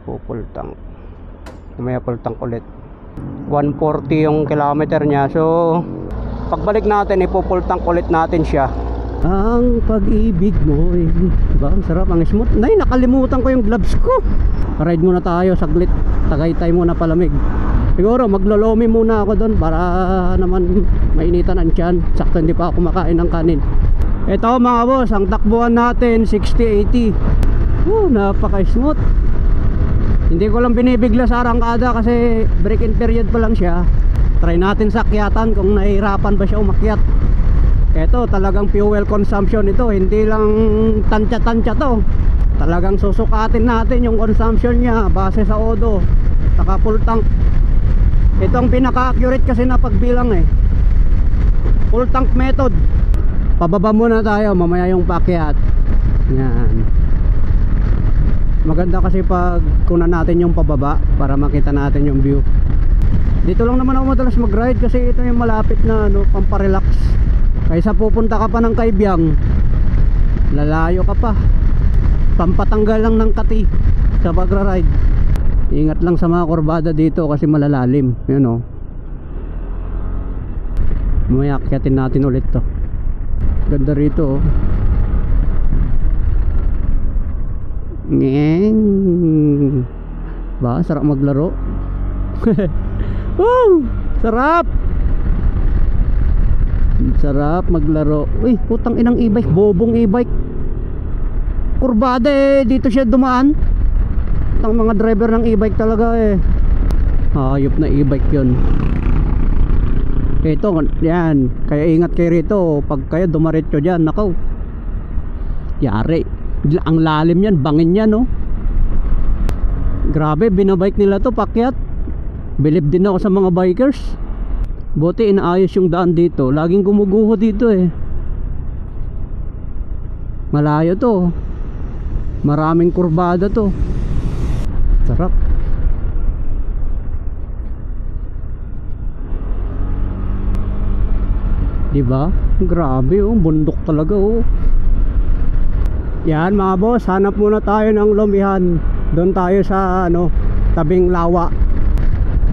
full tank. May full tank ulit. 140 yung kilometer niya. So pagbalik natin, ipo-full tank ulit natin siya. Ang pag-ibig mo eh. Diba? Ang sarap, ang smooth. Nay, nakalimutan ko yung gloves ko. Ride muna tayo saglit. Tagaytay muna palamig. Siguro maglolomi muna ako doon para naman mainitan ang tiyan. Sakto hindi pa ako kumakain ng kanin. Ito mga boss, ang takbuhan natin 60-80. Napaka-smooth. Hindi ko lang binibigla sa arangkada kasi break-in period pa lang siya. Try natin sa akyatan kung nahihirapan ba siya umakyat. Ito talagang fuel consumption ito, hindi lang tansya-tansya to. Talagang susukatin natin yung consumption niya base sa odo, saka full tank. Ito ang pinaka-accurate kasi na pagbilang eh. Full tank method. Pababa muna tayo, mamaya yung paakyat. Yan. Maganda kasi pag kunan natin yung pababa para makita natin yung view. Dito lang naman ako madalas mag-ride kasi ito yung malapit na pamparelax. Kaysa pupunta ka pa ng Kaibiyang, lalayo ka pa. Pampatanggal lang ng kati sa pagra-ride. Ingat lang sa mga kurbada dito kasi malalalim. Yun o. Mamaya akyatin natin ulit to. Ganda rito o. Ngeng. Ba, sarap maglaro. Woo! Sarap! Sarap maglaro. Uy, putang inang e-bike, bobong e-bike. Kurbada eh, dito siya dumaan. Ang mga driver ng e-bike talaga eh. Hayop na e-bike yun. Ito, yan. Kaya ingat kayo rito. Pag kayo dumaretso dyan, nakaw, yari. Ang lalim yan, bangin yan no. Grabe, binabike nila to, pakyat. Bilib din ako sa mga bikers. Buti inaayos yung daan dito. Laging gumuguho dito eh. Malayo to. Maraming kurbada to. Sarap. Diba? Grabe oh, bundok talaga oh. Yan mga boss, hanap muna tayo ng lumihan. Doon tayo sa tabing lawa.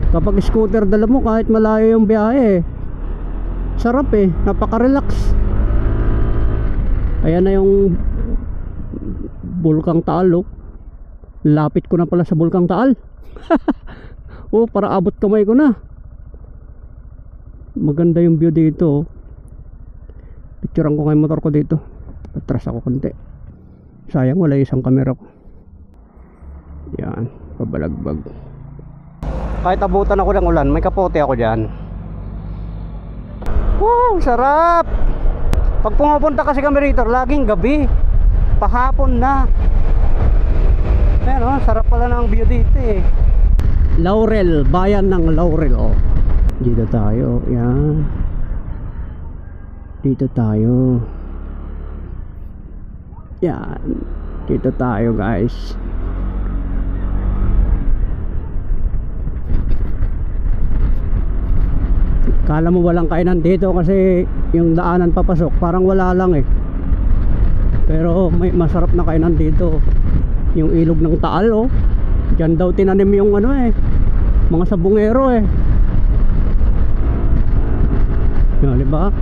Kapag scooter dala mo kahit malayo yung biyahe, sarap eh, napaka-relax. Ayan na yung Bulkang Taal oh. Lapit ko na pala sa Bulkang Taal. Oh, para abot kamay ko na. Maganda yung view dito oh. Picturean ko yung motor ko dito. Patras ako konti. Sayang wala isang camera ko. Yan, pabalagbag. Kahit abutan ako ng ulan, may kapote ako dyan. Wow, sarap! Pag pumupunta kasi kami rito, laging gabi. Pahapon na. Pero sarap pala ng view dito eh. Laurel, bayan ng Laurel oh. Dito tayo, yan. Dito tayo. Yan. Dito tayo guys. Kala mo walang kainan dito kasi yung daanan papasok parang wala lang eh. Pero may masarap na kainan dito. Yung ilog ng Taal oh. Diyan daw tinanim yung mga sabungero eh. Yan, diba?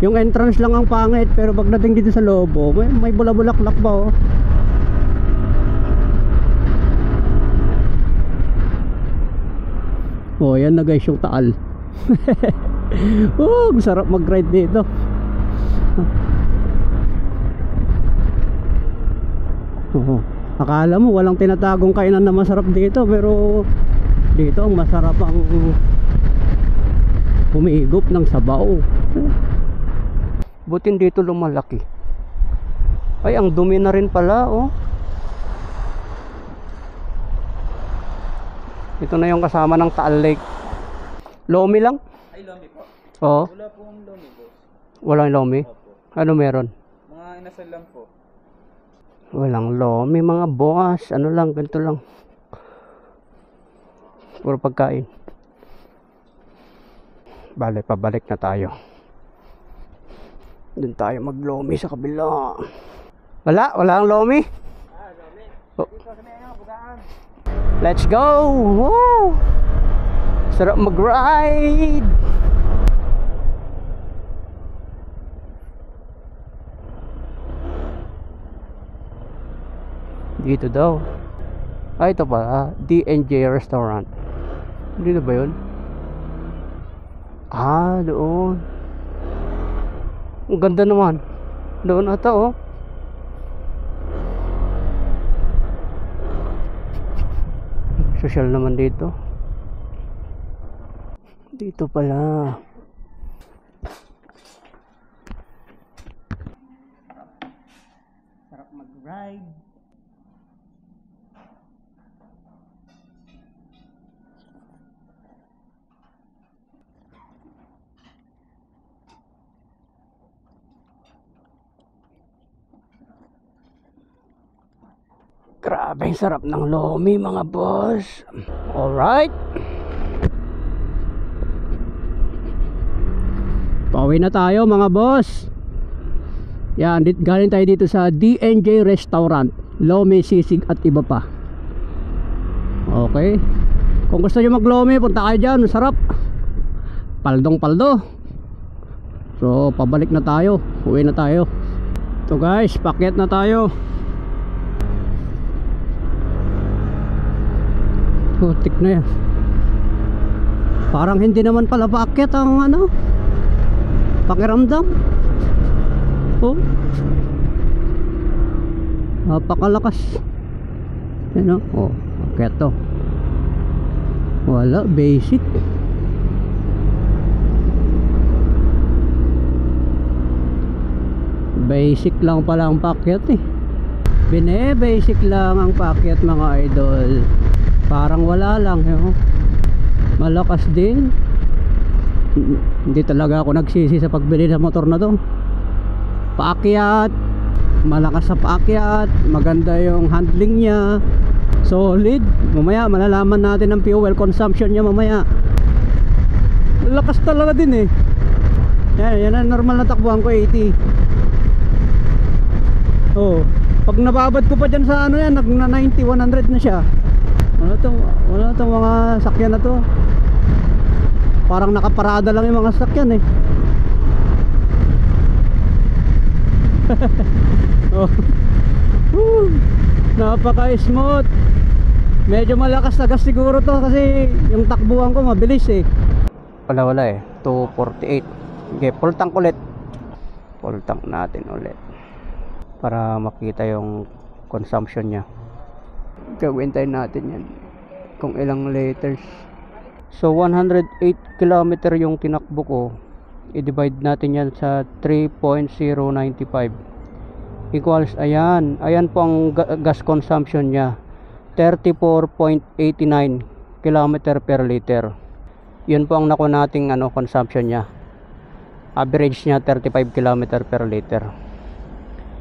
Yung entrance lang ang pangit pero pagdating dito sa loob oh, may bulabulaklak ba oh. Oh, yan na guys yung Taal. Oh, sarap mag-ride dito. Oh, akala mo walang tinatagong kainan na masarap dito, pero dito ang masarap ang humihigop ng sabaw. Butin dito lumalaki. Ay, ang dumi na rin pala oh. Ito na yung kasama ng Taal Lake. Lomi lang? Ay, lomi po. Oo. Wala pong lomi, boss. Walang lomi? Opo. Ano meron? Mga inasal lang po. Walang lomi mga boss. Ano lang, ganito lang. Puro pagkain. Bale, pabalik na tayo. Doon tayo maglomi sa kabila. Wala ang lomi? Ah, lomi. Oh. Dito sa may bugaan. Let's go! Woo! Sarap mag-ride! Dito daw. Ah, ito pa. D&J Restaurant. Dito ba yun? Ah, doon. Ang ganda naman. Doon ata oh. Social naman dito. Dito pala. Sarap mag-ride. Grabe, sarap ng lomi mga boss. Alright. Pauwi na tayo mga boss. Yan, galing tayo dito sa D&J Restaurant. Lomi, sisig at iba pa. Okay. Kung gusto nyo mag-lomi, punta kayo dyan. Sarap. Paldong paldo. So, pabalik na tayo. Uwi na tayo. So guys, pakyat na tayo. Putik na yan. Parang hindi naman pala paakyat ang ano, pakiramdam. Oh, napakalakas. Yan oh, akyat to. Wala, basic. Basic lang pala ang paakyat eh. Basic lang ang paakyat mga idol. Parang wala lang yun. Malakas din. Hindi talaga ako nagsisi sa pagbili ng motor na to. Paakyat, malakas sa paakyat, maganda yung handling niya, solid. Mamaya malalaman natin ang fuel consumption niya mamaya. Lakas talaga din eh. Yan ang normal na takbuhan ko 80. Oh, pag nababad ko pa dyan sa ano yan, nag 90, 100 na siya. Wala tong mga sakyan na to. Parang nakaparada lang yung mga sakyan eh. Oh. Napaka-smooth. Medyo malakas na gas siguro to kasi yung takbuhan ko mabilis eh. Wala eh, 248. Okay, full tank ulit. Full tank natin ulit para makita yung consumption nya. Gawin tayo natin yan kung ilang liters. So 108 km yung tinakbo ko. I-divide natin yan sa 3.095 equals, ayan po ang gas consumption nya, 34.89 km per liter. Yun po ang nakuha nating consumption nya. Average nya 35 km per liter.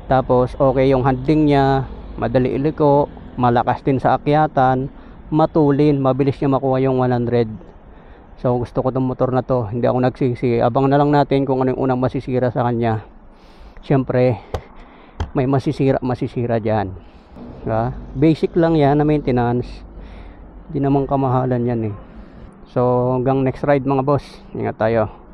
Tapos okay yung handling nya, madali iliko, malakas din sa akyatan, matulin, mabilis niya makuha yung 100. So gusto ko tong motor na to, hindi ako nagsisi. Abang na lang natin kung ano yung unang masisira sa kanya. Siyempre may masisira dyan. Basic lang yan na maintenance, hindi naman kamahalan yan eh. So hanggang next ride mga boss, ingat tayo.